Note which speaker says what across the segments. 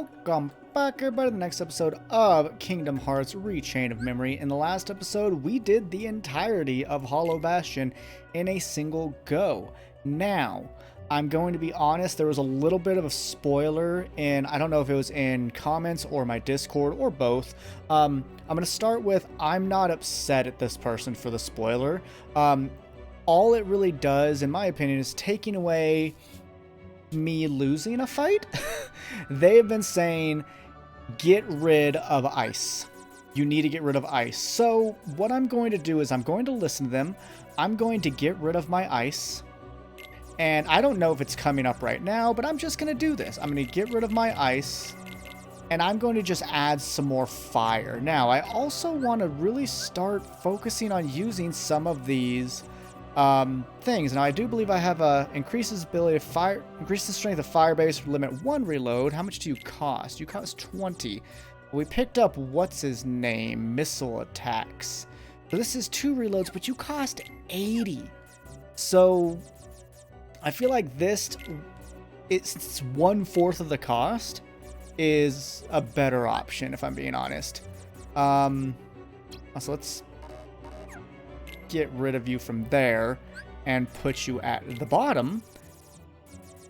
Speaker 1: Welcome back, everybody, to the next episode of Kingdom Hearts Rechain of Memory. In the last episode, we did the entirety of Hollow Bastion in a single go. Now, I'm going to be honest, there was a little bit of a spoiler, and I don't know if it was in comments or my Discord or both. I'm going to start with, I'm not upset at this person for the spoiler. All it really does, in my opinion, is taking away me losing a fight. They have been saying, get rid of ice. You need to get rid of ice. So what I'm going to do is I'm going to listen to them. I'm going to get rid of my ice. And I don't know if it's coming up right now, but I'm just going to do this. I'm going to get rid of my ice. And I'm going to just add some more fire. Now, I also want to really start focusing on using some of these things. Now, I do believe I have increases ability to fire, increases the strength of fire base, limit 1 reload. How much do you cost? You cost 20. We picked up what's his name, missile attacks. So this is 2 reloads, but you cost 80. So I feel like this, it's 1/4 of the cost, is a better option, if I'm being honest. So let's get rid of you from there and put you at the bottom.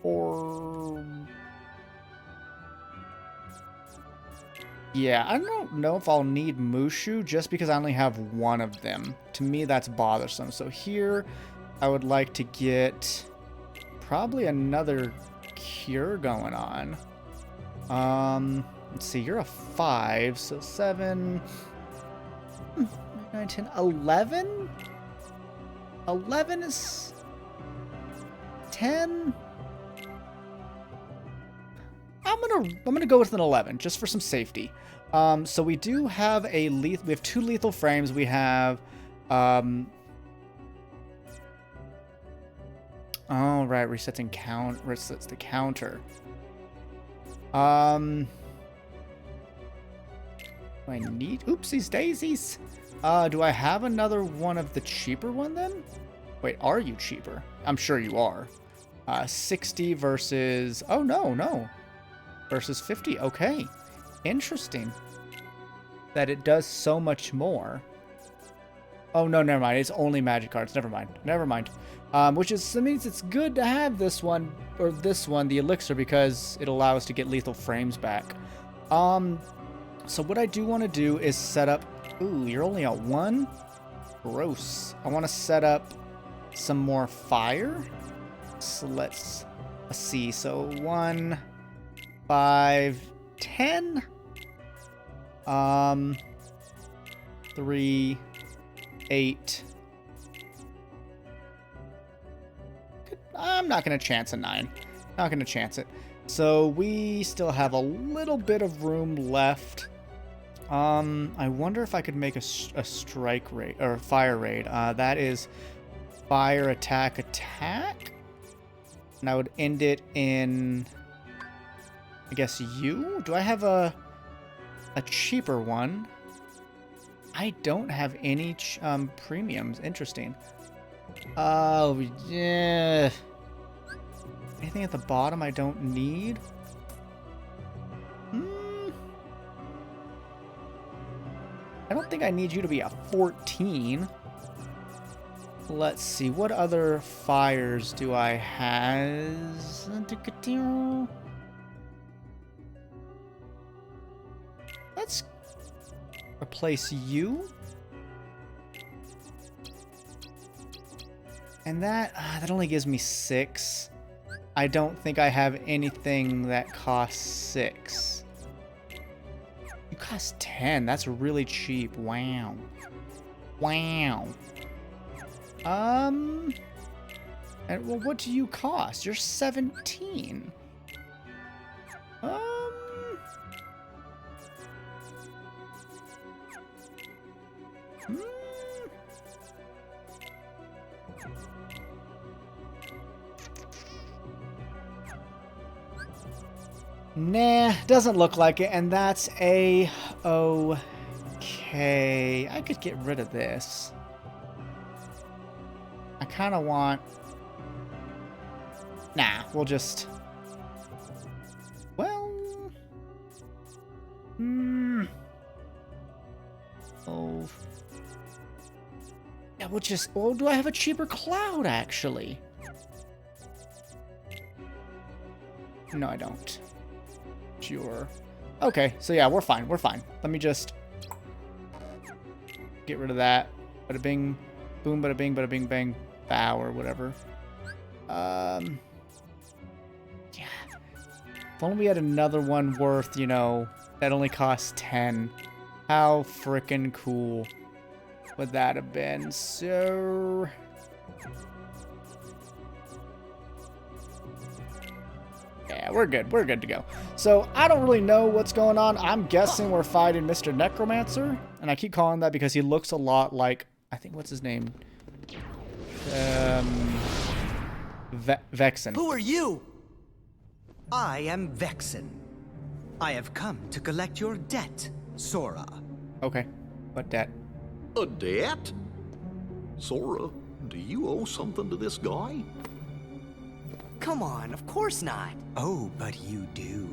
Speaker 1: Or yeah, I don't know if I'll need Mushu just because I only have 1 of them. To me, that's bothersome. So here, I would like to get probably another cure going on. Let's see, you're a 5, so 7, 9, 10, 11? 11 is 10. I'm gonna go with an 11 just for some safety. So we do have we have 2 lethal frames. We have oh right, resets the counter. Do I need oopsies daisies? Do I have another one of the cheaper one then? Wait, are you cheaper? I'm sure you are. 60 versus... Oh, no. Versus 50. Okay. Interesting. That it does so much more. Oh, no, never mind. It's only magic cards. Never mind. That means it's good to have this one, the elixir, because it allows us to get lethal frames back. So what I do want to do is set up... Ooh, you're only at 1? Gross. I want to set up some more fire. So let's see. So 1, 5, 10. 3, 8. I'm not going to chance a 9. Not going to chance it. So we still have a little bit of room left. I wonder if I could make a strike raid or fire raid. That is fire attack. And I would end it in, I guess, you? Do I have a cheaper one? I don't have any premiums. Interesting. Oh, yeah. Anything at the bottom I don't need? I don't think I need you to be a 14. Let's see. What other fires do I have? Let's replace you. And that only gives me 6. I don't think I have anything that costs 6. You cost 10. That's really cheap. Wow. And well, what do you cost? You're 17. Nah, doesn't look like it, and that's okay. I could get rid of this. I kind of want... Nah, we'll just... Well... Yeah, well, do I have a cheaper cloud, actually? No, I don't. Sure. Okay, so yeah, we're fine. We're fine. Let me just get rid of that. Bada bing, boom, bada bing, bang, bow, or whatever. Yeah. If only we had another one worth, you know, that only costs 10. How frickin' cool would that have been? So... yeah, we're good. We're good to go. So, I don't really know what's going on. I'm guessing we're fighting Mr. Necromancer. And I keep calling that because he looks a lot like... I think, what's his name? Vexen.
Speaker 2: Who are you? I am Vexen. I have come to collect your debt, Sora.
Speaker 1: Okay. What debt?
Speaker 3: A debt? Sora, do you owe something to this guy?
Speaker 2: Come on, of course not. Oh, but you do.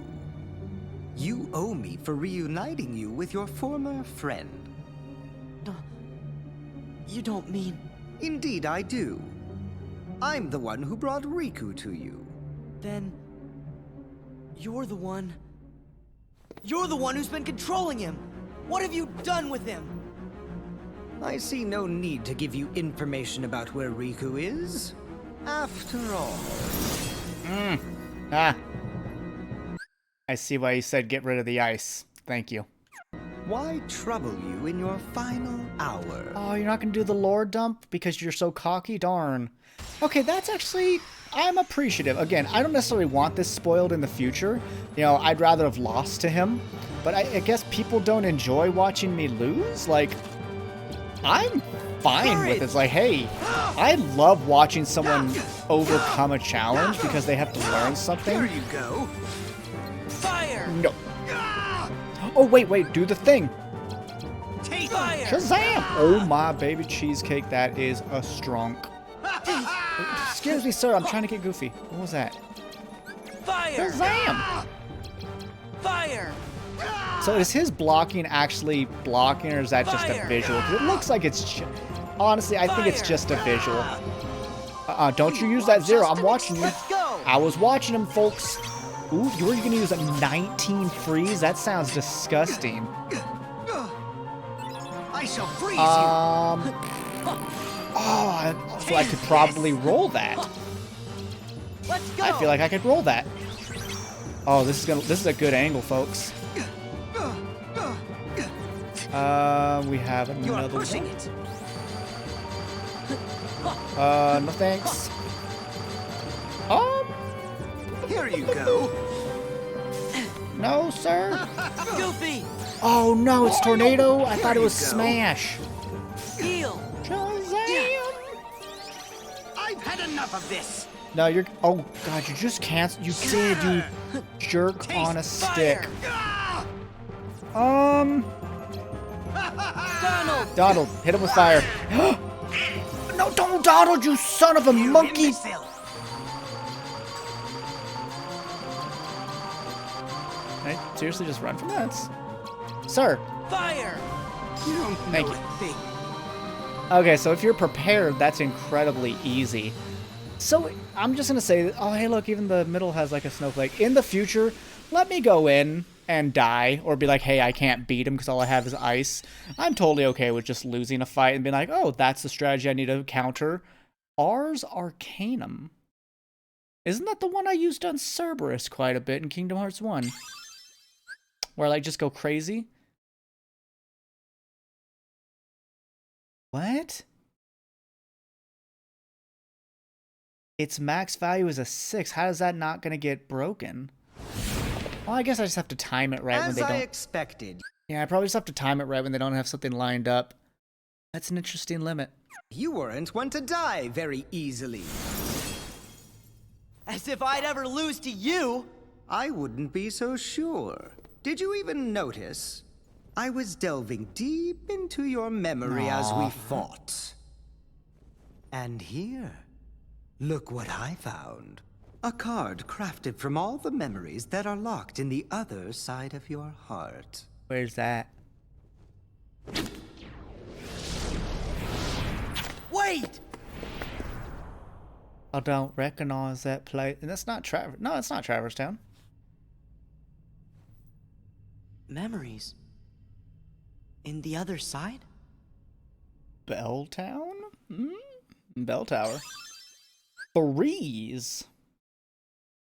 Speaker 2: You owe me for reuniting you with your former friend. You don't mean... Indeed I do. I'm the one who brought Riku to you. Then... You're the one who's been controlling him! What have you done with him? I see no need to give you information about where Riku is. After all...
Speaker 1: I see why you said get rid of the ice. Thank you.
Speaker 2: Why trouble you in your final hour?
Speaker 1: Oh, you're not going to do the lore dump because you're so cocky? Darn. Okay, that's actually... I'm appreciative. Again, I don't necessarily want this spoiled in the future. You know, I'd rather have lost to him. But I guess people don't enjoy watching me lose. Like, I'm fine with it. It's like, hey, I love watching someone overcome a challenge because they have to learn something.
Speaker 2: There you go. Fire!
Speaker 1: No. Oh, wait, do the thing.
Speaker 2: Take fire!
Speaker 1: Shazam! Oh my baby cheesecake, that is a strong. Excuse me, sir, I'm trying to get goofy. What was that?
Speaker 2: Fire!
Speaker 1: Shazam!
Speaker 2: Fire!
Speaker 1: So is his blocking actually blocking, or is that just a visual? Because it looks like it's... honestly, I think it's just a visual. Don't you use that zero. I'm watching you. I was watching him, folks. Ooh, you were going to use a 19 freeze? That sounds disgusting.
Speaker 2: I shall freeze
Speaker 1: Oh, so I could probably roll that.
Speaker 2: Let's go.
Speaker 1: I feel like I could roll that. Oh, this is a good angle, folks. We have another
Speaker 2: pushing
Speaker 1: one.
Speaker 2: it.
Speaker 1: No thanks.
Speaker 2: Here you go.
Speaker 1: No, sir.
Speaker 2: Goofy.
Speaker 1: Oh no, it's tornado. I thought it was
Speaker 2: you go.
Speaker 1: smash.
Speaker 2: Heal.
Speaker 1: Shazam!
Speaker 2: I've had enough of this.
Speaker 1: No, you're. Oh god, you just canceled. You did, you jerk on a stick. Donald, hit him with fire. No, don't, Donald, you son of a monkey!
Speaker 2: Imbecile.
Speaker 1: Can I seriously just run from that? Sir.
Speaker 2: Fire. You don't
Speaker 1: Thank
Speaker 2: know
Speaker 1: you.
Speaker 2: a thing.
Speaker 1: Okay, so if you're prepared, that's incredibly easy. So I'm just gonna say, oh hey look, even the middle has like a snowflake. In the future, let me go in and die, or be like, hey, I can't beat him because all I have is ice. I'm totally okay with just losing a fight and being like, oh, that's the strategy I need to counter. Ars Arcanum. Isn't that the one I used on Cerberus quite a bit in Kingdom Hearts 1? Where I like just go crazy? What? Its max value is a 6. How is that not going to get broken? Well, I guess I just have to time it right when they don't...
Speaker 2: As I expected.
Speaker 1: Yeah, I probably just have to time it right when they don't have something lined up. That's an interesting limit.
Speaker 2: You weren't one to die very easily. As if I'd ever lose to you! I wouldn't be so sure. Did you even notice? I was delving deep into your memory as we fought. And here, look what I found. A card crafted from all the memories that are locked in the other side of your heart.
Speaker 1: Where's that?
Speaker 4: Wait!
Speaker 1: I don't recognize that place. And that's not Travers. No, it's not Travers Town.
Speaker 4: Memories. In the other side?
Speaker 1: Belltown? Bell Tower. Freeze.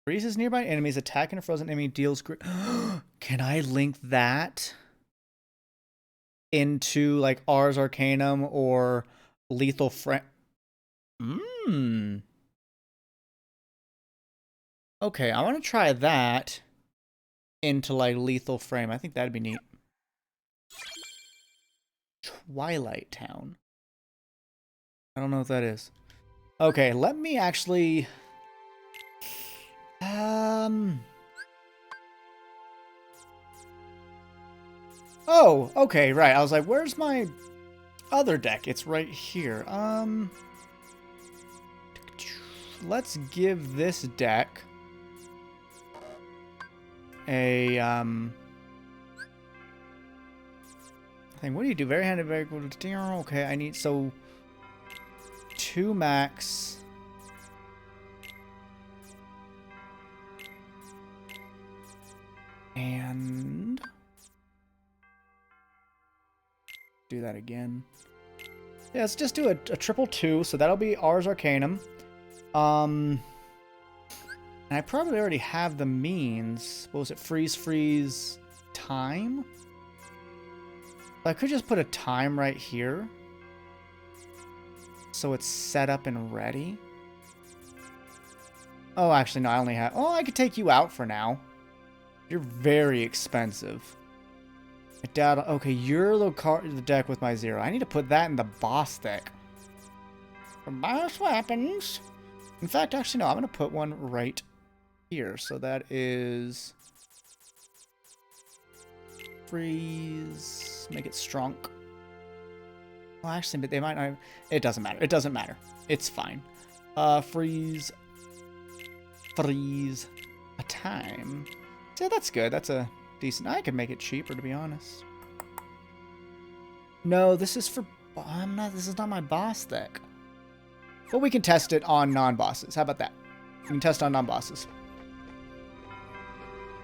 Speaker 1: Freezes nearby enemies. Attacking a frozen enemy deals... Can I link that into, like, Ars Arcanum or Lethal Frame? Okay, I want to try that into, like, Lethal Frame. I think that'd be neat. Twilight Town. I don't know what that is. Okay, let me actually... Oh, okay, right. I was like, where's my other deck? It's right here. Let's give this deck a, thing. What do you do? Very handed, very good. Okay, I need, so 2 max. And do that again. Yeah, let's just do a triple 2. So that'll be Ars Arcanum. And I probably already have the means. What was it? Freeze, time? I could just put a time right here. So it's set up and ready. Oh, actually, no, I only have... Oh, I could take you out for now. You're very expensive. I doubt... Okay, you're the deck with my 0. I need to put that in the boss deck. For boss weapons. In fact, actually, no, I'm going to put one right here. So that is... Freeze. Make it strong. Well, actually, but they might not... It doesn't matter. It doesn't matter. It's fine. Freeze. Freeze. A time. Yeah, that's good. That's a decent... I could make it cheaper, to be honest. No, this is for... This is not my boss deck. But we can test it on non-bosses. How about that? We can test on non-bosses.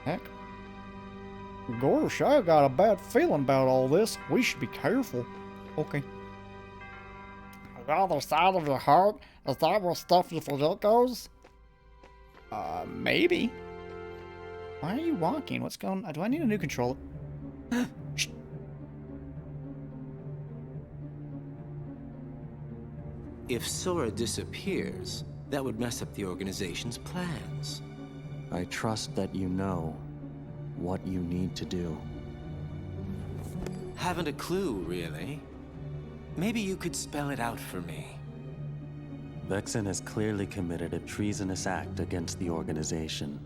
Speaker 1: Heck. Gosh, I got a bad feeling about all this. We should be careful. Okay. The other side of your heart? Is that where stuff you forget goes? Maybe. Why are you walking? What's going on? Do I need a new controller?
Speaker 5: If Sora disappears, that would mess up the organization's plans.
Speaker 6: I trust that you know what you need to do.
Speaker 5: Haven't a clue, really. Maybe you could spell it out for me.
Speaker 6: Vexen has clearly committed a treasonous act against the organization.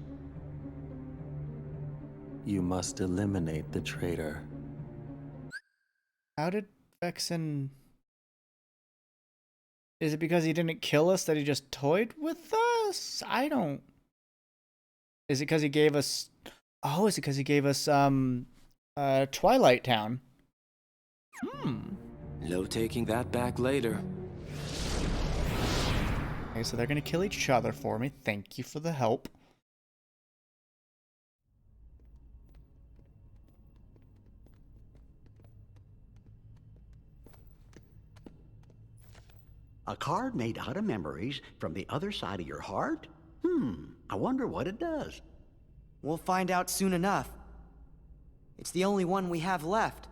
Speaker 6: You must eliminate the traitor.
Speaker 1: How did Vexen... Is it because he didn't kill us that he just toyed with us? I don't... Is it because he gave us... Oh, is it because he gave us, Twilight Town?
Speaker 5: No taking that back later.
Speaker 1: Okay, so they're gonna kill each other for me. Thank you for the help.
Speaker 7: A card made out of memories from the other side of your heart? I wonder what it does.
Speaker 4: We'll find out soon enough. It's the only one we have left.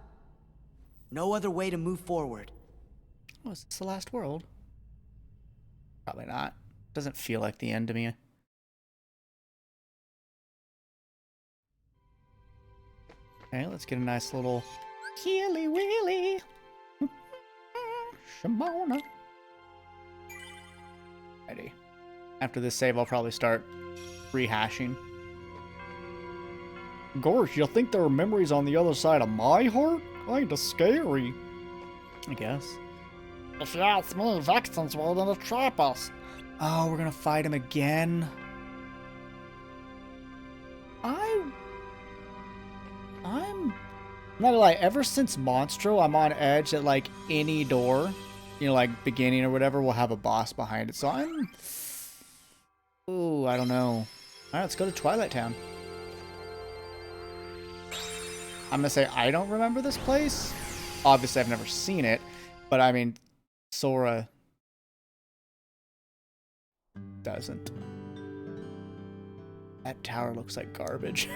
Speaker 4: No other way to move forward.
Speaker 1: Oh, is this the last world? Probably not. Doesn't feel like the end to me. Okay, let's get a nice little Keely Wheelie. Shimona. Ready. After this save, I'll probably start rehashing. Gosh, you think there are memories on the other side of my heart? Kinda scary. I guess.
Speaker 8: If you ask me, Vexen's waiting to trap us.
Speaker 1: Oh, we're gonna fight him again? I'm not gonna lie, ever since Monstro, I'm on edge at like any door. you know, like beginning or whatever will have a boss behind it. So ooh, I don't know. All right, let's go to Twilight Town. I'm gonna say I don't remember this place. Obviously, I've never seen it, but I mean, Sora doesn't. That tower looks like garbage.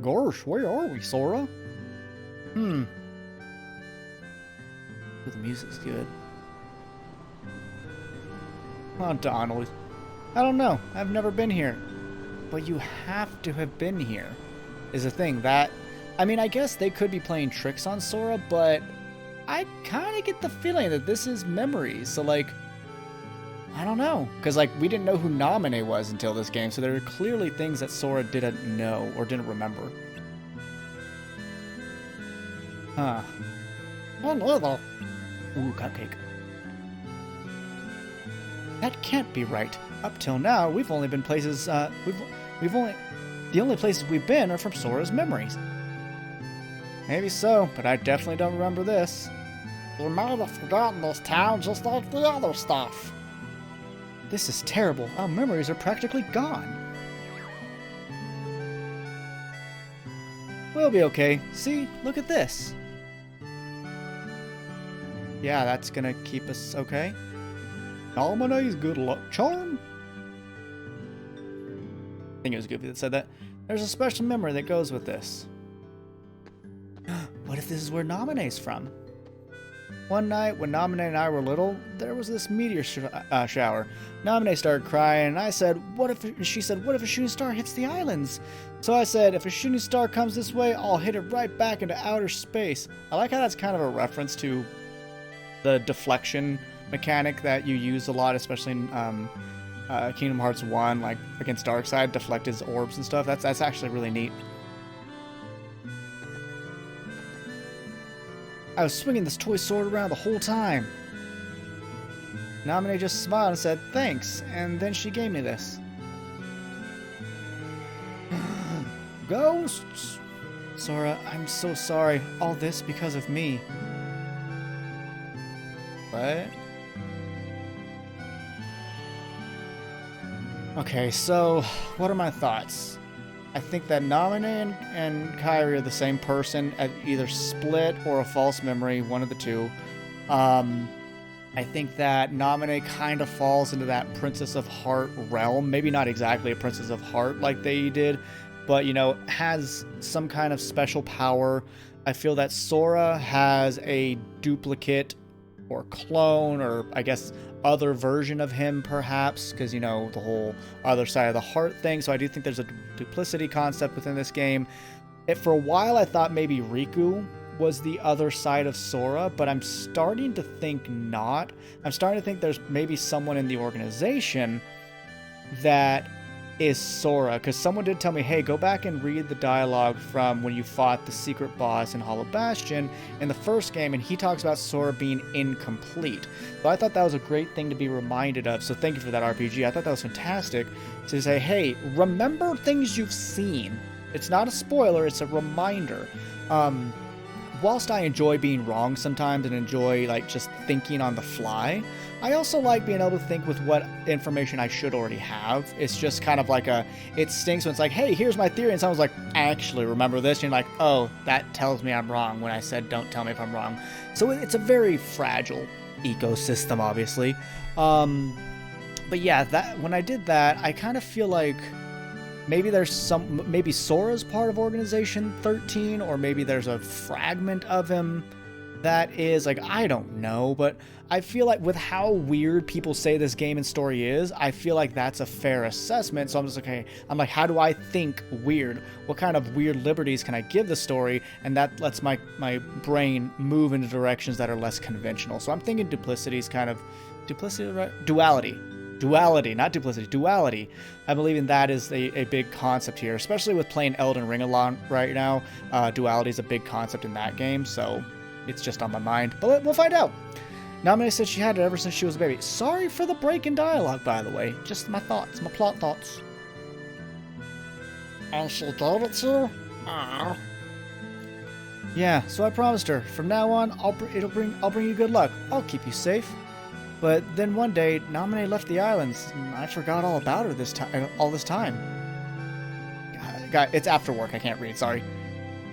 Speaker 1: Gosh, where are we, Sora? Ooh, the music's good. Oh, Donald. I don't know. I've never been here. But you have to have been here, is the thing. That, I mean, I guess they could be playing tricks on Sora, but I kind of get the feeling that this is memories. So, like, I don't know. Because, like, we didn't know who Naminé was until this game, so there are clearly things that Sora didn't know or didn't remember. Huh.
Speaker 8: Me neither.
Speaker 1: Ooh, cupcake. That can't be right. Up till now, we've only been places, the only places we've been are from Sora's memories. Maybe so, but I definitely don't remember this.
Speaker 8: You might have forgotten this town just like the other stuff.
Speaker 1: This is terrible. Our memories are practically gone. We'll be okay. See? Look at this. Yeah, that's gonna keep us okay. Naminé's good luck charm? I think it was Goofy that said that. There's a special memory that goes with this. What if this is where Naminé's from? One night, when Naminé and I were little, there was this meteor shower. Naminé started crying, and I said, she said, what if a shooting star hits the islands? So I said, if a shooting star comes this way, I'll hit it right back into outer space. I like how that's kind of a reference to the deflection mechanic that you use a lot, especially in Kingdom Hearts 1, like against Darkseid, deflect his orbs and stuff. That's actually really neat. I was swinging this toy sword around the whole time. Naminé just smiled and said, thanks, and then she gave me this. Ghosts! Sora, I'm so sorry. All this because of me. What? Okay, so what are my thoughts? I think that Naminé and Kairi are the same person, at either split or a false memory, one of the two. I think that Naminé kind of falls into that Princess of Heart realm. Maybe not exactly a Princess of Heart like they did, but, you know, has some kind of special power. I feel that Sora has a duplicate or clone, or I guess other version of him perhaps, because, you know, the whole other side of the heart thing. So I do think there's a duplicity concept within this game. For a while I thought maybe Riku was the other side of Sora, but I'm starting to think not. I'm starting to think there's maybe someone in the organization that is Sora, because someone did tell me, hey, go back and read the dialogue from when you fought the secret boss in Hollow Bastion in the first game, and he talks about Sora being incomplete. So I thought that was a great thing to be reminded of, so thank you for that, RPG. I thought that was fantastic to say, hey, remember things you've seen. It's not a spoiler, it's a reminder. Whilst I enjoy being wrong sometimes and enjoy like just thinking on the fly, I also like being able to think with what information I should already have. It's just kind of like it stinks when it's like, hey, here's my theory, and someone's like, actually remember this, and you're like, oh, that tells me I'm wrong when I said don't tell me if I'm wrong. So it's a very fragile ecosystem, obviously. But yeah, that when I did that, I kind of feel like maybe maybe Sora's part of Organization 13, or maybe there's a fragment of him that is, like, I don't know, but I feel like with how weird people say this game and story is, I feel like that's a fair assessment. So I'm just like, okay, I'm like, how do I think weird? What kind of weird liberties can I give the story? And that lets my brain move into directions that are less conventional. So I'm thinking duality, not duplicity, duality. I believe in that is a big concept here, especially with playing Elden Ring along right now. Duality is a big concept in that game, so it's just on my mind. But we'll find out. Naminé said she had it ever since she was a baby. Sorry for the break in dialogue, by the way. Just my thoughts, my plot thoughts.
Speaker 8: And she gave it to you? Aw.
Speaker 1: Yeah, so I promised her. From now on, I'll bring you good luck. I'll keep you safe. But then one day, Naminé left the islands, and I forgot all about her all this time. God, it's after work. I can't read. Sorry.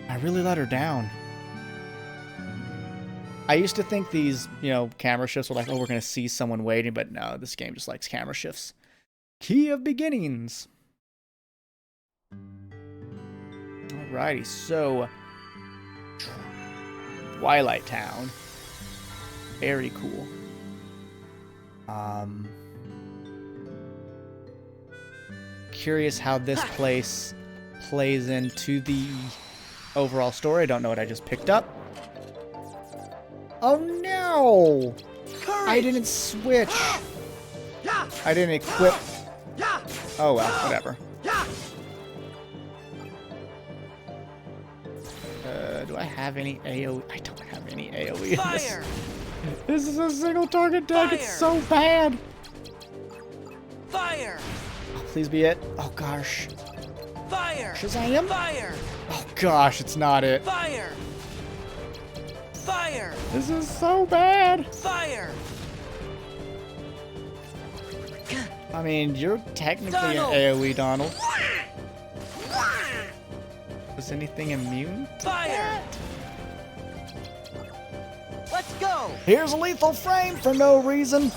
Speaker 1: I really let her down. I used to think these, camera shifts were like, oh, we're gonna see someone waiting, but no, this game just likes camera shifts. Key of Beginnings. Alrighty, so Twilight Town. Very cool. Curious how this place plays into the overall story. I don't know what I just picked up. Oh no! I didn't switch. I didn't equip. Oh well, whatever. Do I have any AoE? I don't have any AoE.
Speaker 4: Fire!
Speaker 1: This is a single target deck. It's so bad.
Speaker 4: Fire!
Speaker 1: Oh, please be it. Oh gosh.
Speaker 4: Fire!
Speaker 1: Shazam!
Speaker 4: Fire!
Speaker 1: Oh gosh, it's not it.
Speaker 4: Fire! Fire!
Speaker 1: This is so bad.
Speaker 4: Fire!
Speaker 1: I mean, you're technically
Speaker 4: Donald!
Speaker 1: an AoE, Donald. Was anything immune?
Speaker 4: Fire! Let's go!
Speaker 1: Here's a lethal frame for no reason.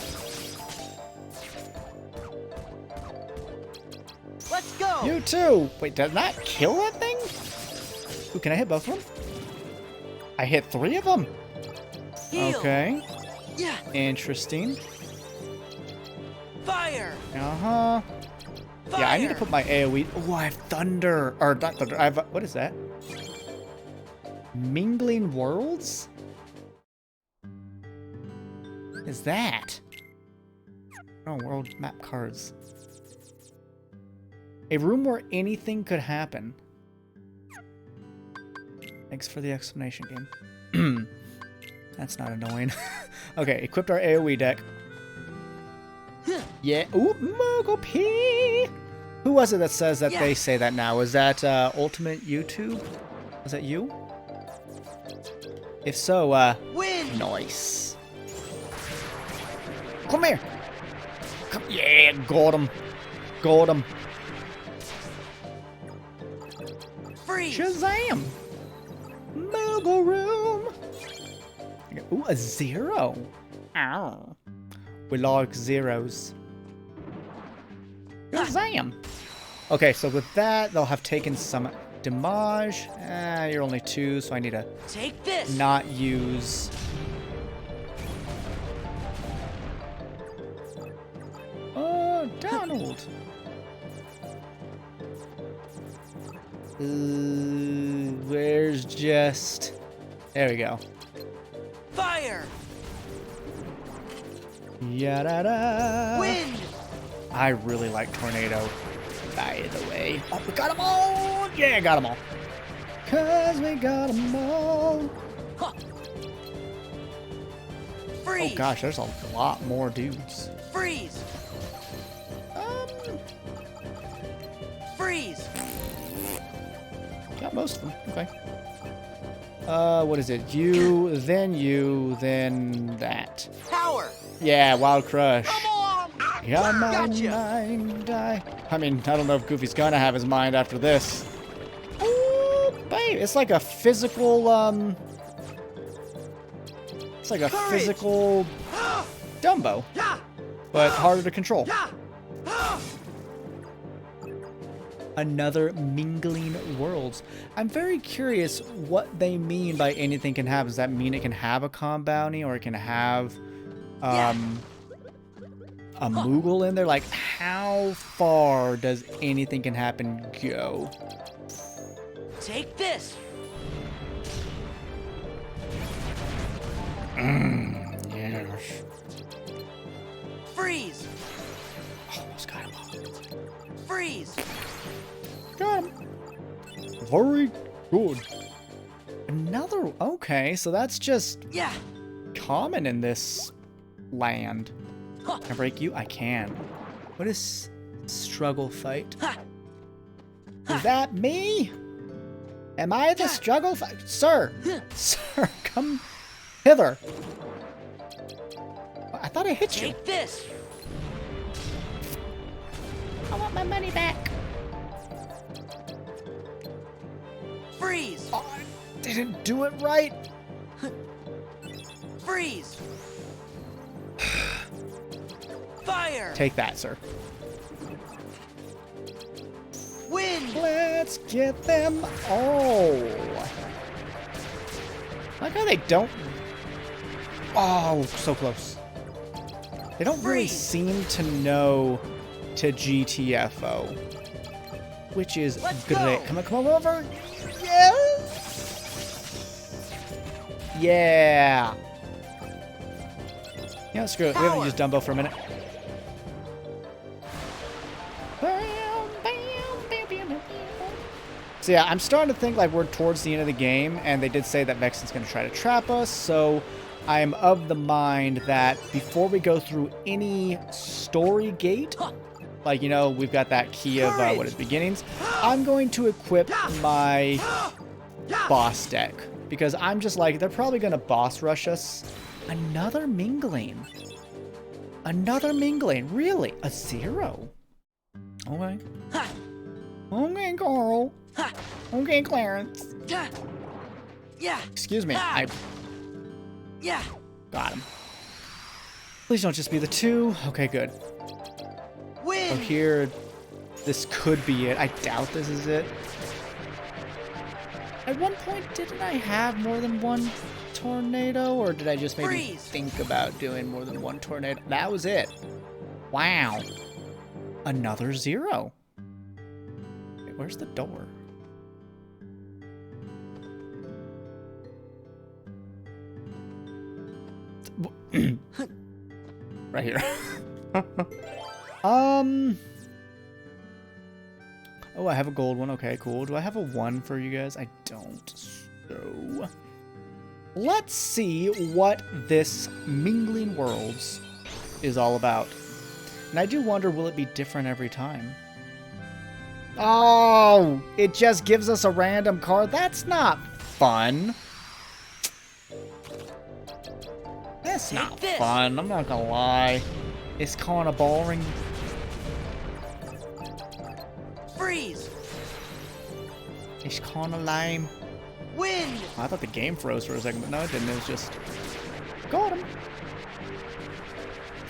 Speaker 4: Let's go!
Speaker 1: You too. Wait, did that kill that thing? Ooh, can I hit both of them? I hit 3 of them.
Speaker 4: Heal.
Speaker 1: Okay.
Speaker 4: Yeah!
Speaker 1: Interesting.
Speaker 4: Fire!
Speaker 1: Uh-huh. Yeah, I need to put my AoE. Oh, I have thunder. Or not thunder. I have. What is that? Mingling Worlds? What is that? Oh, world map cards. A room where anything could happen. Thanks for the explanation, game. That's not annoying. Okay, equipped our AoE deck. Yeah. Ooh, Mogul P. Who was it that says that they say that now? Was that Ultimate YouTube? Was that you? If so,
Speaker 4: Win!
Speaker 1: nice. Come here. Come, yeah, got him. Got him.
Speaker 4: Freeze!
Speaker 1: Shazam! Mogul Room. Ooh, a 0. Ow. We like zeros. Shazam! Okay, so with that, they'll have taken some damage. You're only 2, so I need to
Speaker 4: Take this!
Speaker 1: not use. Oh, Donald! Where's just... There we go.
Speaker 4: Fire!
Speaker 1: Yada-da!
Speaker 4: Wind!
Speaker 1: I really like Tornado, by the way. Oh, we got them all! Yeah, got them all. 'Cause we got them all.
Speaker 4: Huh. Freeze!
Speaker 1: Oh gosh, there's a lot more dudes.
Speaker 4: Freeze! Freeze!
Speaker 1: Got most of them. Okay. What is it? You, then that.
Speaker 4: Power!
Speaker 1: Yeah, Wild Crush.
Speaker 4: Come on!
Speaker 1: Yeah, my
Speaker 4: Gotcha.
Speaker 1: mind. I mean, I don't know if Goofy's gonna have his mind after this. Ooh, babe, it's like a physical, it's like a physical Dumbo, but harder to control. Another Mingling Worlds. I'm very curious what they mean by anything can have. Does that mean it can have a com bounty, or it can have a Moogle in there? Like, how far does anything can happen go?
Speaker 4: Take this!
Speaker 1: Yes.
Speaker 4: Freeze!
Speaker 1: Almost got him all.
Speaker 4: Freeze!
Speaker 1: Got him. Very good. Another. Okay, so that's just
Speaker 4: Yeah!
Speaker 1: common in this land.
Speaker 4: Huh.
Speaker 1: Can I break you? I can. What is struggle fight?
Speaker 4: Ha!
Speaker 1: Is that me? Am I the struggle? Sir! Sir, come hither. I thought I hit you.
Speaker 4: Take this.
Speaker 8: I want my money back.
Speaker 4: Freeze.
Speaker 1: Oh, I didn't do it right.
Speaker 4: Freeze. Fire.
Speaker 1: Take that, sir.
Speaker 4: Wind.
Speaker 1: Let's get them all. Like how they don't... Oh, so close. They don't really
Speaker 4: Freeze.
Speaker 1: seem to know to GTFO, which is
Speaker 4: Let's
Speaker 1: great.
Speaker 4: go.
Speaker 1: Come on, over. Yes. Yeah. Yeah, screw it. We haven't
Speaker 4: Power.
Speaker 1: used Dumbo for a minute. So yeah, I'm starting to think like we're towards the end of the game, and they did say that Vexen's going to try to trap us, so I am of the mind that before we go through any story gate, like, you know, we've got that key of, what is beginnings, I'm going to equip my boss deck, because I'm just like, they're probably going to boss rush us. Another mingling. Another mingling. Really? A 0? Okay. Okay, Carl. Okay, Clarence.
Speaker 4: Yeah.
Speaker 1: Excuse me. I
Speaker 4: Yeah.
Speaker 1: got him. Please don't just be the 2. Okay, good. So
Speaker 4: Wind.
Speaker 1: here, this could be it. I doubt this is it. At one point, didn't I have more than one tornado? Or did I just maybe
Speaker 4: Freeze.
Speaker 1: think about doing more than one tornado? That was it. Wow. Another 0. Wait, where's the door? Right here. Oh, I have a gold one. Okay, cool. Do I have a 1 for you guys? I don't. So, let's see what this Mingling Worlds is all about. And I do wonder, will it be different every time? Oh, it just gives us a random card. That's not fun. That's not
Speaker 4: this.
Speaker 1: fun. I'm not gonna lie. It's kind of boring.
Speaker 4: Freeze.
Speaker 1: It's kind of lame.
Speaker 4: Wind.
Speaker 1: I thought the game froze for a second, but no, it didn't. It was just... Got him.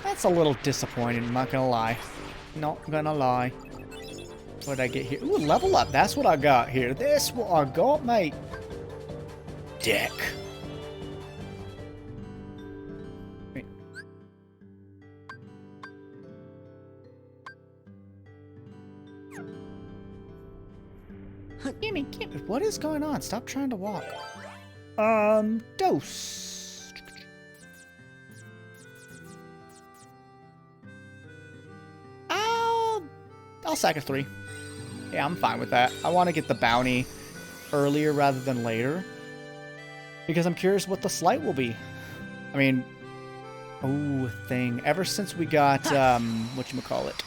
Speaker 1: That's a little disappointing, I'm not gonna lie. Not gonna lie. What did I get here? Ooh, level up. That's what I got here. This what I got, mate. Deck. Wait. Gimme. What is going on? Stop trying to walk. Dose. I'll sack a 3. Yeah, I'm fine with that. I want to get the bounty earlier rather than later, because I'm curious what the slight will be. I mean, oh, thing. Ever since we got, whatchamacallit?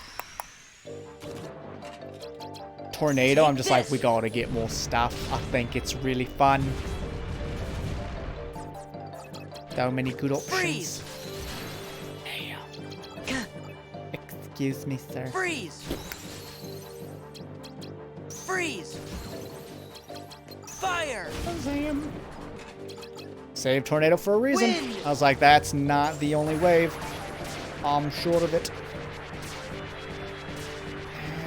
Speaker 1: Tornado, I'm just like, we gotta get more stuff. I think it's really fun. So many good options. Damn. Excuse me, sir.
Speaker 4: Freeze. Freeze. Fire.
Speaker 1: Save tornado for a reason.
Speaker 4: Wind.
Speaker 1: I was like, that's not the only wave. I'm short of it.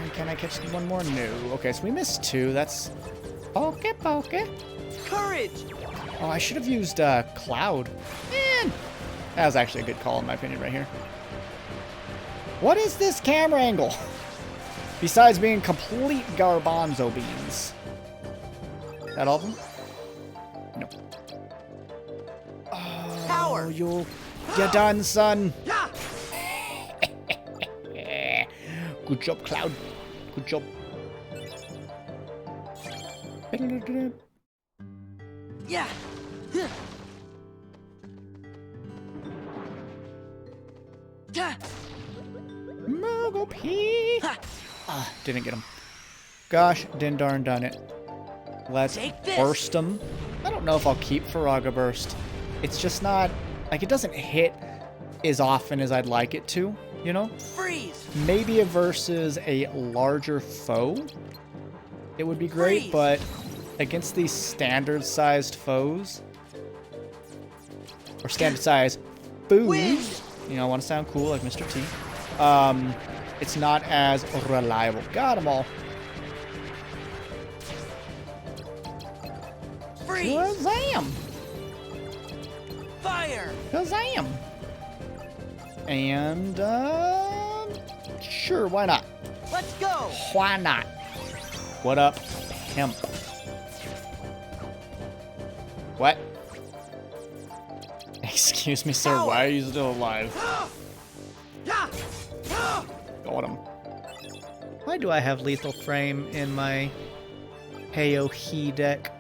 Speaker 1: And can I catch one more? No. Okay, so we missed 2. That's... Poke.
Speaker 4: Courage.
Speaker 1: Oh, I should have used Cloud. Man. That was actually a good call in my opinion right here. What is this camera angle? Besides being complete garbanzo beans. Is that all of them? No. Oh,
Speaker 4: Power.
Speaker 1: you're done, son. Good job, Cloud. Good job.
Speaker 4: Yeah.
Speaker 1: Mogul P. Didn't get him. Gosh, din darn done it. Let's
Speaker 4: Take this.
Speaker 1: burst them. I don't know if I'll keep Faraga Burst. It's just not, like, it doesn't hit as often as I'd like it to, you know?
Speaker 4: Freeze!
Speaker 1: Maybe versus a larger foe, it would be great,
Speaker 4: Freeze.
Speaker 1: but against these standard-sized foes, or standard-sized foos, you know, I want to sound cool like Mr. T, it's not as reliable. Got them all.
Speaker 4: Freeze!
Speaker 1: Kazam!
Speaker 4: Fire!
Speaker 1: Kazam! And, sure, why not?
Speaker 4: Let's go!
Speaker 1: Why not? What up, hemp? What? Excuse me, sir, why are you still alive? Got him. Why do I have Lethal Frame in my Heyo-He deck?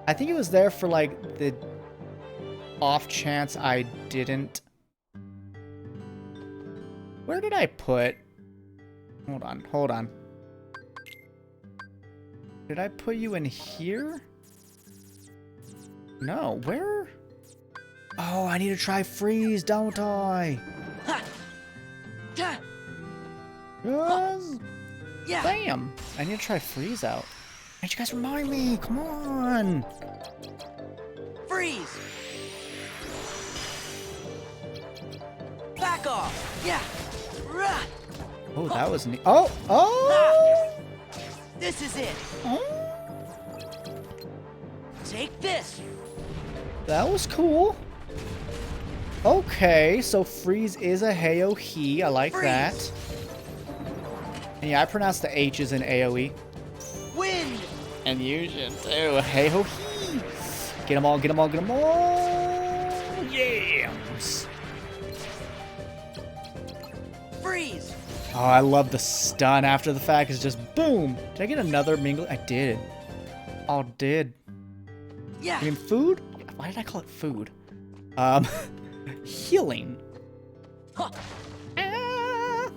Speaker 1: I think it was there for, like, the off chance I didn't. Where did I put? Hold on. Did I put you in here? No, where? Oh, I need to try freeze, don't I? Yes.
Speaker 4: Yeah.
Speaker 1: Bam! I need to try freeze out. Can't you guys remind me? Come on!
Speaker 4: Freeze! Back off! Yeah! Rah!
Speaker 1: Oh, that was neat. Oh! Oh!
Speaker 4: This is it!
Speaker 1: Oh!
Speaker 4: Take this!
Speaker 1: That was cool. Okay, so freeze is a Heyo-He. I like
Speaker 4: Freeze.
Speaker 1: that. And yeah, I pronounce the H's in AoE.
Speaker 4: Wind!
Speaker 1: And you should too. Heyo-He. Get them all, get them all, get them all. Yams.
Speaker 4: Freeze!
Speaker 1: Oh, I love the stun after the fact. It's just boom. Did I get another mingle? I did. Oh, did.
Speaker 4: Yeah!
Speaker 1: I mean, food? Why did I call it food? Healing.
Speaker 4: Huh.
Speaker 1: Ah.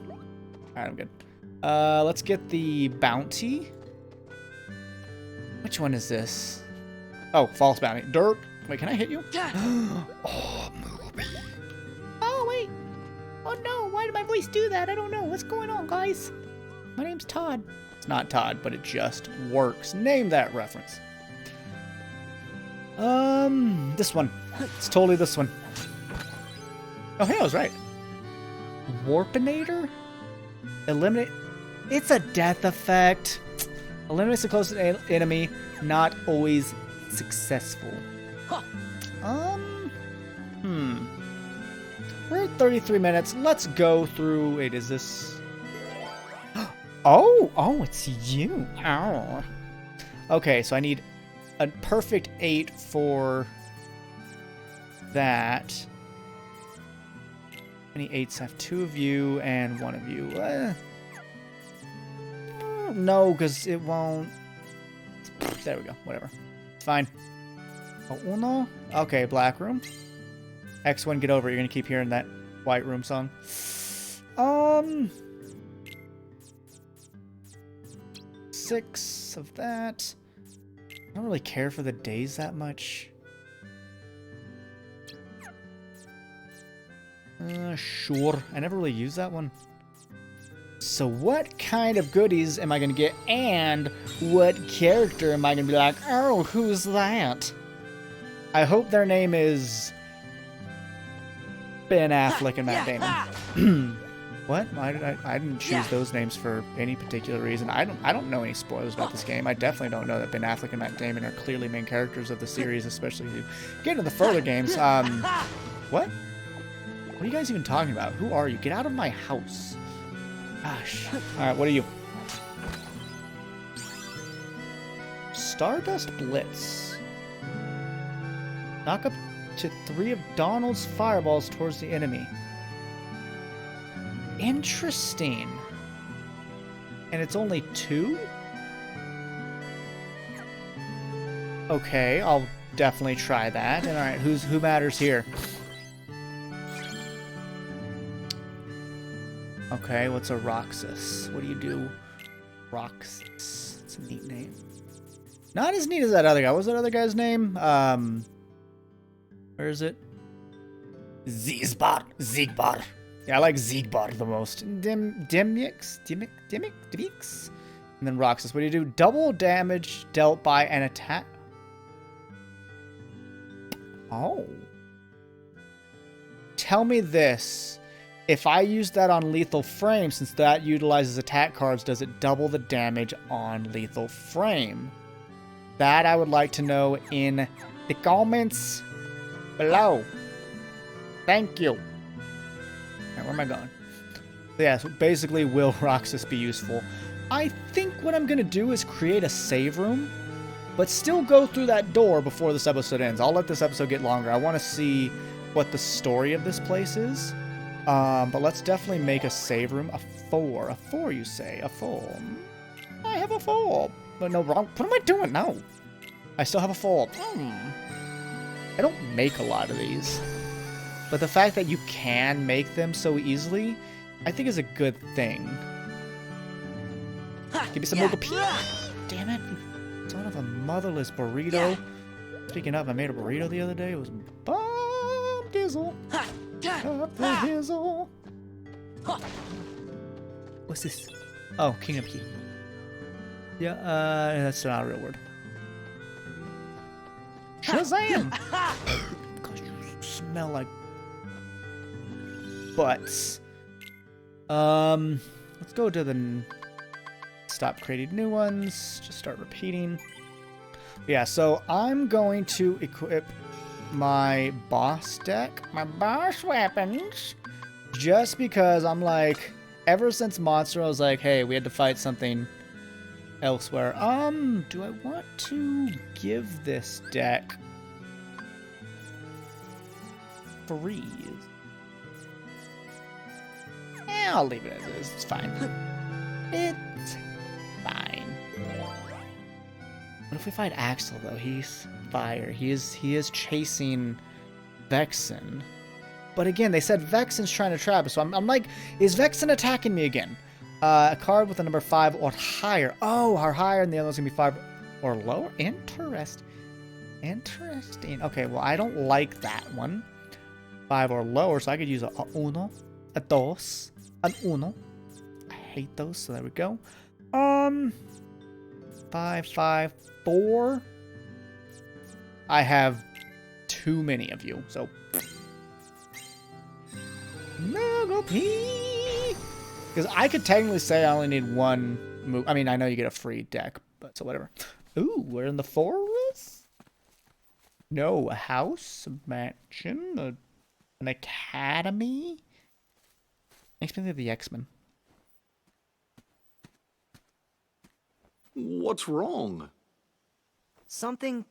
Speaker 1: Alright, I'm good. Let's get the bounty. Which one is this? Oh, false bounty. Dirt. Wait, can I hit you? Oh, movie. Oh, wait. Oh, no. Why did my voice do that? I don't know. What's going on, guys? My name's Todd. It's not Todd, but it just works. Name that reference. This one. It's totally this one. Oh, hey, I was right. Warpinator? Eliminate. It's a death effect. Eliminates the closest enemy, not always successful. We're at 33 minutes. Let's go through. Wait, is this? Oh, it's you. Ow. Okay, so I need a perfect 8 for that. Any 8s have 2 of you and 1 of you? No, because it won't. There we go. Whatever. It's fine. Oh, no. Okay, black room. X1, get over it. You're going to keep hearing that white room song. 6 of that. I don't really care for the days that much. Sure. I never really used that one. So what kind of goodies am I going to get? And what character am I going to be like, oh, who's that? I hope their name is Ben Affleck and Matt Damon. What? I didn't choose those names for any particular reason. I don't know any spoilers about this game. I definitely don't know that Ben Affleck and Matt Damon are clearly main characters of the series, especially as you get into the further games. What? What are you guys even talking about? Who are you? Get out of my house. Gosh. Alright, what are you? Stardust Blitz. Knock up to 3 of Donald's fireballs towards the enemy. Interesting. And it's only 2? Okay, I'll definitely try that. And alright, who matters here? Okay, what's a Roxas? What do you do? Roxas. It's a neat name. Not as neat as that other guy. What was that other guy's name? Where is it? Ziegbar. Yeah, I like Ziegbar the most. Demyx? And then Roxas. What do? Double damage dealt by an attack. Oh. Tell me this. If I use that on Lethal Frame, since that utilizes attack cards, does it double the damage on Lethal Frame? That I would like to know in the comments below. Thank you. Alright, where am I going? So yeah, so basically, will Roxas be useful? I think what I'm going to do is create a save room, but still go through that door before this episode ends. I'll let this episode get longer. I want to see what the story of this place is. But let's definitely make a save room. A 4. A 4, you say? A 4. I have a 4. But no, wrong. What am I doing? No. I still have a 4. I don't make a lot of these. But the fact that you can make them so easily, I think is a good thing. Give me some Mocha Pea. Damn it. You son of a motherless burrito. Speaking of, I made a burrito the other day. It was bomb dizzle. Up the hizzle. What's this? Oh, Kingdom Key. Yeah, that's not a real word. Shazam! Because you smell like butts. Let's go to the stop creating new ones. Just start repeating. Yeah, so I'm going to equip my boss deck, my boss weapons, just because I'm like, ever since Monster, I was like, hey, we had to fight something elsewhere. Do I want to give this deck freeze? Yeah, I'll leave it as is. It's fine. It's fine. What if we fight Axel though? He's fire. He is chasing Vexen. But again, they said Vexen's trying to trap us. So I'm like, is Vexen attacking me again? A card with a number 5 or higher. Oh, or higher, and the other one's gonna be 5 or lower. Interesting. Okay, well, I don't like that one. 5 or lower, so I could use a uno, a dos, an uno. I hate those, so there we go. 5, 5, 4. I have too many of you, so. Because I could technically say I only need one move. I mean, I know you get a free deck, but so whatever. Ooh, we're in the forest? No, a house, a mansion, an academy? Makes me think of the X-Men.
Speaker 3: What's wrong?
Speaker 4: Something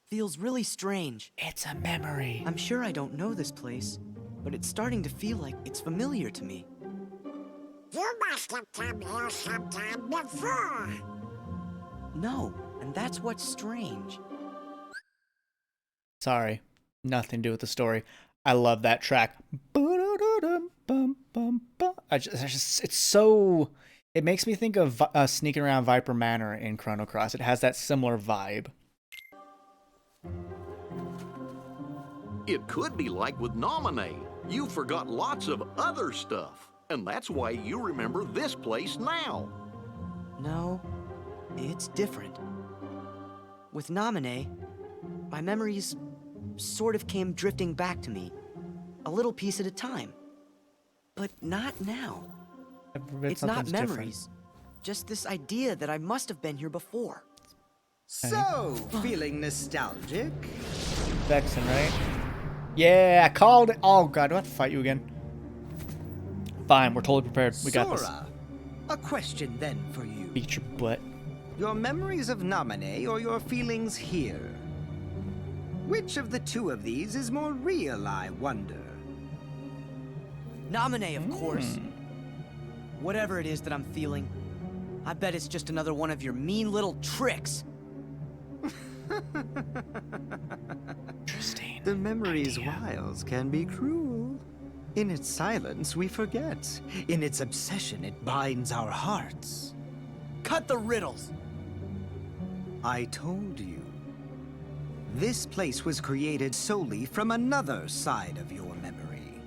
Speaker 4: feels really strange.
Speaker 1: It's a memory.
Speaker 4: I'm sure I don't know this place, but it's starting to feel like it's familiar to me.
Speaker 8: You must have come here sometime before.
Speaker 4: No, and that's what's strange.
Speaker 1: Sorry, nothing to do with the story. I love that track. It's so. It makes me think of sneaking around Viper Manor in Chrono Cross. It has that similar vibe.
Speaker 3: It could be like with Nominee. You forgot lots of other stuff, and that's why you remember this place now.
Speaker 4: No, it's different. With Nominee, my memories sort of came drifting back to me, a little piece at a time. But not now. It's not memories, just this idea that I must have been here before.
Speaker 2: So, feeling nostalgic?
Speaker 1: Vexen, right? Yeah, I called it. Oh god, do I have to fight you again? Fine, we're totally prepared. We got this.
Speaker 2: Sora, a question then for you.
Speaker 1: Beat your butt.
Speaker 2: Your memories of Nominee or your feelings here? Which of the two of these is more real, I wonder?
Speaker 4: Nominee, of course. Whatever it is that I'm feeling, I bet it's just another one of your mean little tricks.
Speaker 1: Interesting.
Speaker 2: The memory's wiles can be cruel. In its silence, we forget. In its obsession, it binds our hearts.
Speaker 4: Cut the riddles.
Speaker 2: I told you. This place was created solely from another side of your memory.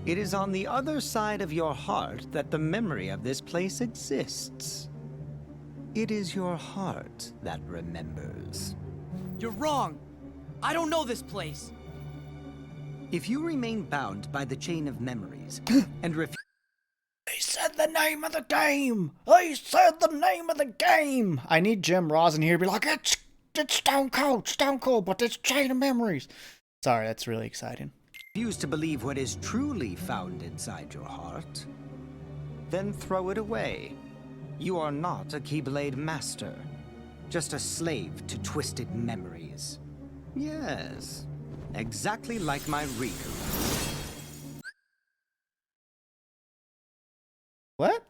Speaker 2: It is on the other side of your heart that the memory of this place exists. It is your heart that remembers.
Speaker 4: You're wrong. I don't know this place.
Speaker 2: If you remain bound by the chain of memories and refuse
Speaker 1: He said the name of the game! He said the name of the game! I need Jim Rosin here to be like, it's Stone Cold, but it's Chain of Memories. Sorry, that's really exciting.
Speaker 2: to believe what is truly found inside your heart, then throw it away. You are not a Keyblade master, just a slave to twisted memories. Yes, exactly like my Riku.
Speaker 1: What?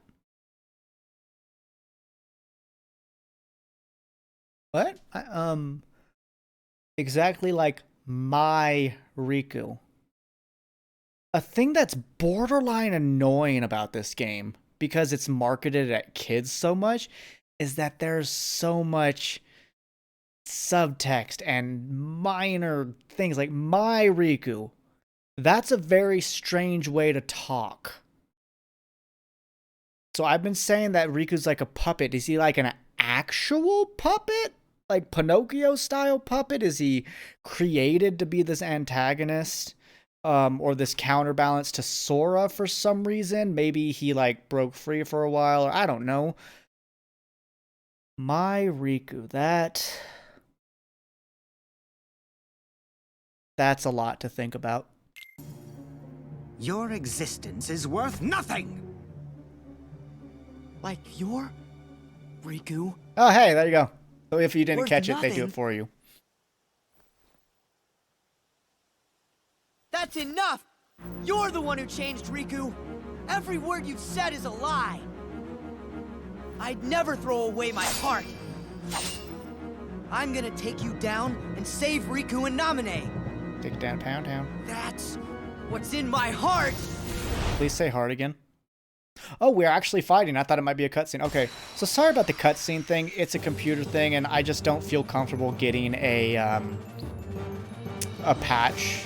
Speaker 1: What? Exactly like my Riku. A thing that's borderline annoying about this game, because it's marketed at kids so much, is that there's so much subtext and minor things like my Riku. That's a very strange way to talk. So I've been saying that Riku's like a puppet. Is he like an actual puppet? Like Pinocchio style puppet? Is he created to be this antagonist? Or this counterbalance to Sora for some reason? Maybe he like broke free for a while, or I don't know. My Riku, that's a lot to think about.
Speaker 2: Your existence is worth nothing!
Speaker 4: Like your Riku?
Speaker 1: Oh, hey, there you go. So if you didn't
Speaker 4: Worth
Speaker 1: catch it, they do
Speaker 4: nothing.
Speaker 1: it for you.
Speaker 4: That's enough! You're the one who changed Riku! Every word you've said is a lie! I'd never throw away my heart! I'm gonna take you down and save Riku and Namine!
Speaker 1: Take it down, Pound Town.
Speaker 4: That's what's in my heart!
Speaker 1: Please say hard again. Oh, we're actually fighting. I thought it might be a cutscene. Okay, so sorry about the cutscene thing. It's a computer thing, and I just don't feel comfortable getting a patch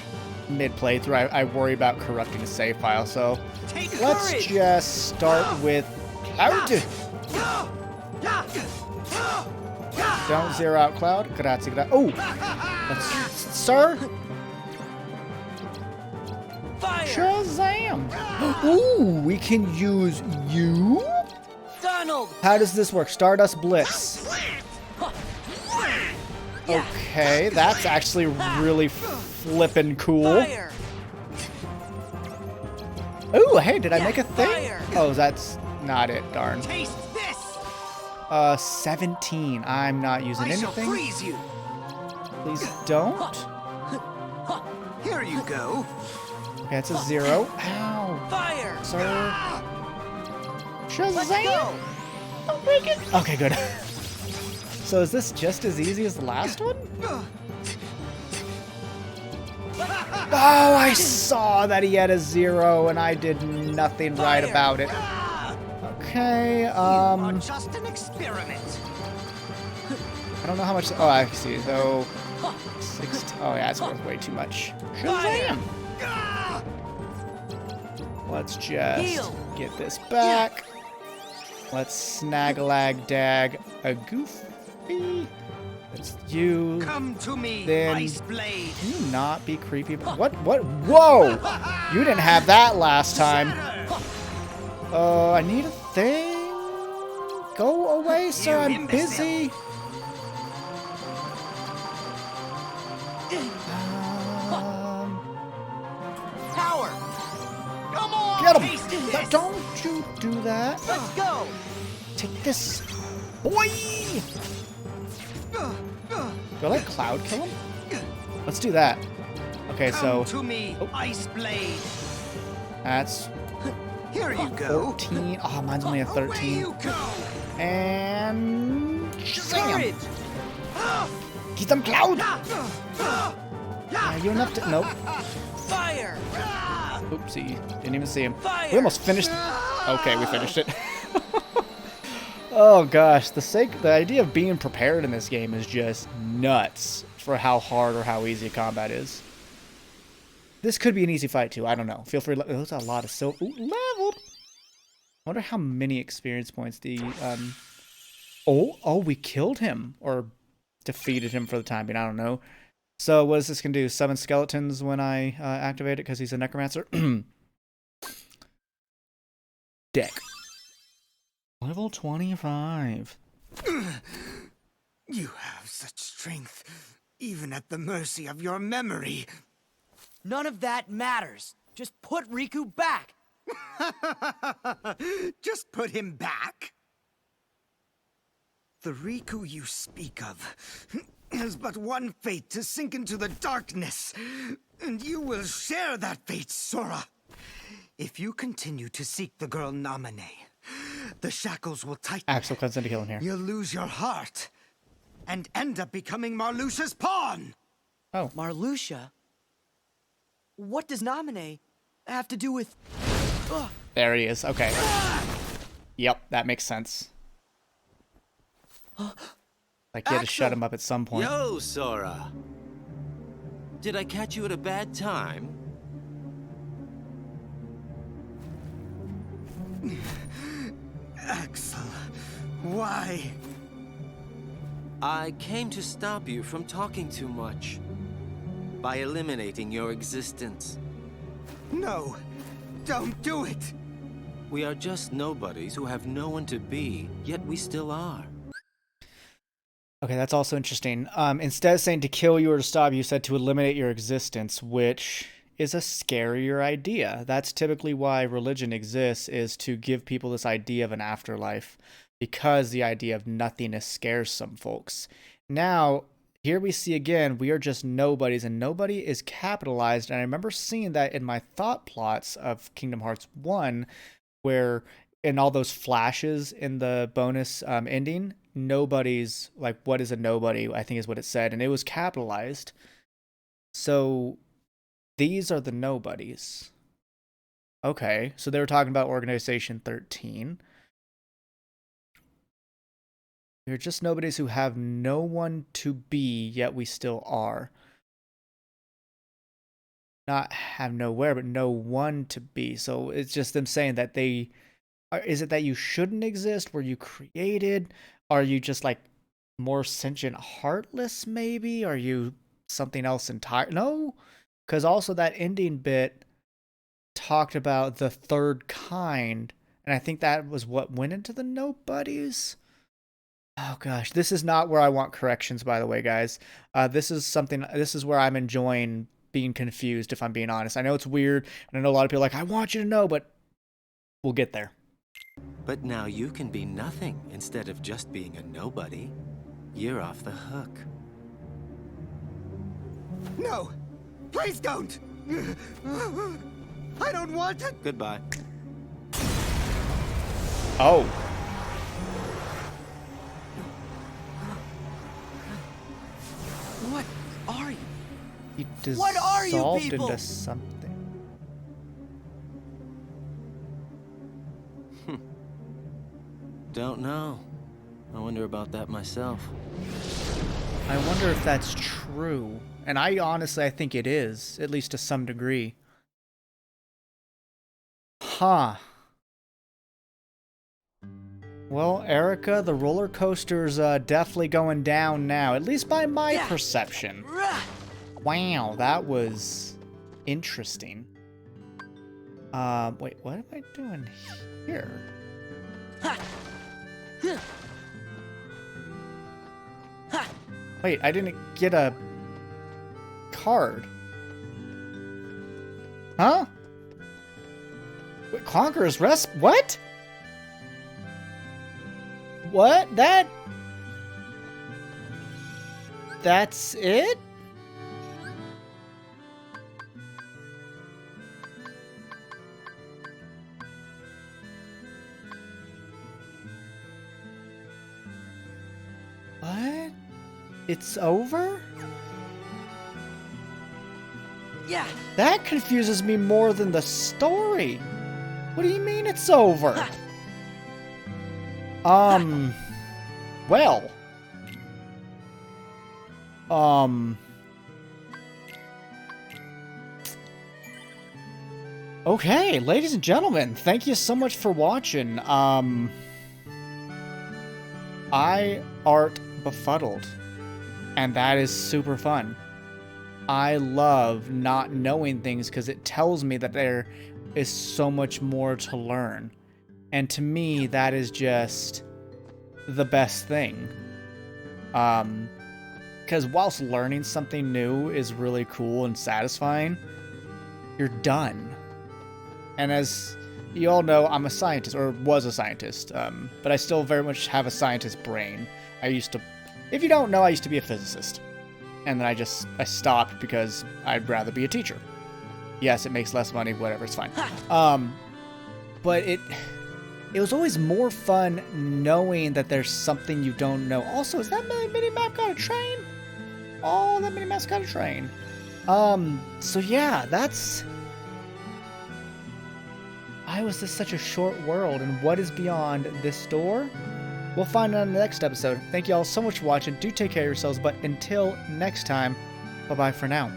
Speaker 1: mid-playthrough. I worry about corrupting a save file, so let's just start with Cloud. Don't zero out Cloud. Grazie. Oh, sir.
Speaker 4: Fire!
Speaker 1: Shazam! Ooh, we can use you?
Speaker 4: Donald!
Speaker 1: How does this work? Stardust Blitz. Okay, that's actually really flippin' cool.
Speaker 4: Fire!
Speaker 1: Ooh, hey, did I make a thing?
Speaker 4: Fire!
Speaker 1: Oh, that's not it, darn.
Speaker 2: Taste this!
Speaker 1: 17. I'm not using
Speaker 2: I shall
Speaker 1: anything.
Speaker 2: freeze you!
Speaker 1: Please don't.
Speaker 2: Here you go!
Speaker 1: Okay, it's a 0. Ow.
Speaker 4: Fire!
Speaker 1: Sir.
Speaker 4: Let's
Speaker 1: Shazam!
Speaker 4: go!
Speaker 1: Don't break it. Okay, good. So is this just as easy as the last one? Oh, I saw that he had a 0 and I did nothing right about it. Okay,
Speaker 2: Are just an experiment.
Speaker 1: I don't know how much. Oh, I see. So, 16. Oh, yeah, it's worth way too much. Shazam! Let's just
Speaker 4: Heal.
Speaker 1: get this back. Let's snagalag dag a goofy. It's you.
Speaker 2: Come to me,
Speaker 1: Then-
Speaker 2: Ice Blade.
Speaker 1: Can you not be creepy? What? Whoa! You didn't have that last time. I need a thing. Go away, sir.
Speaker 2: You
Speaker 1: I'm
Speaker 2: imbecile.
Speaker 1: busy.
Speaker 4: Power!
Speaker 2: Come on,
Speaker 1: Get him!
Speaker 2: taste this.
Speaker 1: Don't you do that.
Speaker 4: Let's go!
Speaker 1: Take this. Boy! Do I let Cloud kill him? Let's do that. Okay, so
Speaker 2: Come to me,
Speaker 1: Oh.
Speaker 2: Ice Blade.
Speaker 1: that's
Speaker 2: Here you go.
Speaker 1: 14. Oh, mine's only a
Speaker 2: Away
Speaker 1: 13.
Speaker 2: you go.
Speaker 1: And Shazam!
Speaker 4: Courage!
Speaker 1: Get them, Cloud! Are you enough to... Nope.
Speaker 4: Fire!
Speaker 1: Oopsie. Didn't even see him.
Speaker 4: Fire!
Speaker 1: We almost finished... Okay, we finished it. Oh gosh, the idea of being prepared in this game is just nuts for how hard or how easy combat is. This could be an easy fight too. I don't know. Feel free. There's a lot of leveled. I wonder how many experience points the Oh, we killed him or defeated him for the time being. I don't know. So what is this gonna do? Summon skeletons when I activate it because he's a necromancer. Deck. Level 25.
Speaker 2: You have such strength, even at the mercy of your memory.
Speaker 4: None of that matters. Just put Riku back.
Speaker 2: Just put him back? The Riku you speak of has but one fate, to sink into the darkness. And you will share that fate, Sora. If you continue to seek the girl Namine, the shackles will tighten.
Speaker 1: Axel comes in to kill him here.
Speaker 2: You'll lose your heart and end up becoming Marluxia's pawn.
Speaker 1: Oh.
Speaker 4: Marluxia? What does Namine have to do with...
Speaker 1: There he is. Okay. Yep, that makes sense. Like you had to shut him up at some point.
Speaker 5: Yo, Sora. Did I catch you at a bad time?
Speaker 2: Axel, why?
Speaker 5: I came to stop you from talking too much. By eliminating your existence.
Speaker 2: No, don't do it.
Speaker 5: We are just nobodies who have no one to be, yet we still are.
Speaker 1: Okay, that's also interesting. Instead of saying to kill you or to stop you, you said to eliminate your existence, which is a scarier idea. That's typically why religion exists, is to give people this idea of an afterlife, because the idea of nothingness scares some folks. Now, here we see again, we are just nobodies, and nobody is capitalized. And I remember seeing that in my thought plots of Kingdom Hearts 1, where in all those flashes in the bonus ending, nobody's, like, what is a nobody, I think is what it said, and it was capitalized. So these are the nobodies. Okay, so they were talking about Organization 13. They're just nobodies who have no one to be, yet we still are. Not have nowhere, but no one to be. So it's just them saying that they are. Is it that you shouldn't exist? Were you created? Are you just like more sentient, heartless? Maybe? Are you something else entirely? No, because also that ending bit talked about the third kind, and I think that was what went into the nobodies. Oh gosh, this is not where I want corrections, by the way, guys. This is where I'm enjoying being confused, if I'm being honest. I know it's weird, and I know a lot of people are like, I want you to know, but we'll get there.
Speaker 5: But now you can be nothing instead of just being a nobody. You're off the hook.
Speaker 2: No, please don't. I don't want it.
Speaker 5: Goodbye.
Speaker 1: Oh.
Speaker 4: What are you?
Speaker 1: He
Speaker 4: What are you
Speaker 1: dissolved
Speaker 4: people?
Speaker 1: into something.
Speaker 5: Don't know. I wonder about that myself.
Speaker 1: I wonder if that's true. And I honestly think it is, at least to some degree. Huh. Well, Erica, the roller coaster's definitely going down now, at least by my perception. Wow, that was interesting. Wait, what am I doing here? Wait, I didn't get a card. Huh? Wait, Conqueror's Rest? What? What? That's it? What? It's over?
Speaker 4: Yeah.
Speaker 1: That confuses me more than the story. What do you mean it's over? Well. Okay, ladies and gentlemen, thank you so much for watching. I art befuddled, and that is super fun. I love not knowing things because it tells me that there is so much more to learn. And to me, that is just the best thing. Because whilst learning something new is really cool and satisfying, you're done. And as you all know, I'm a scientist, or was a scientist, but I still very much have a scientist brain. I used to, if you don't know, I used to be a physicist. And then I stopped because I'd rather be a teacher. Yes, it makes less money, whatever, it's fine. But it was always more fun knowing that there's something you don't know. Also, is that mini-map got a train? Oh, that mini-map's got a train. So yeah, that's... Why was this such a short world, and what is beyond this door? We'll find out in the next episode. Thank you all so much for watching. Do take care of yourselves, but until next time, bye-bye for now.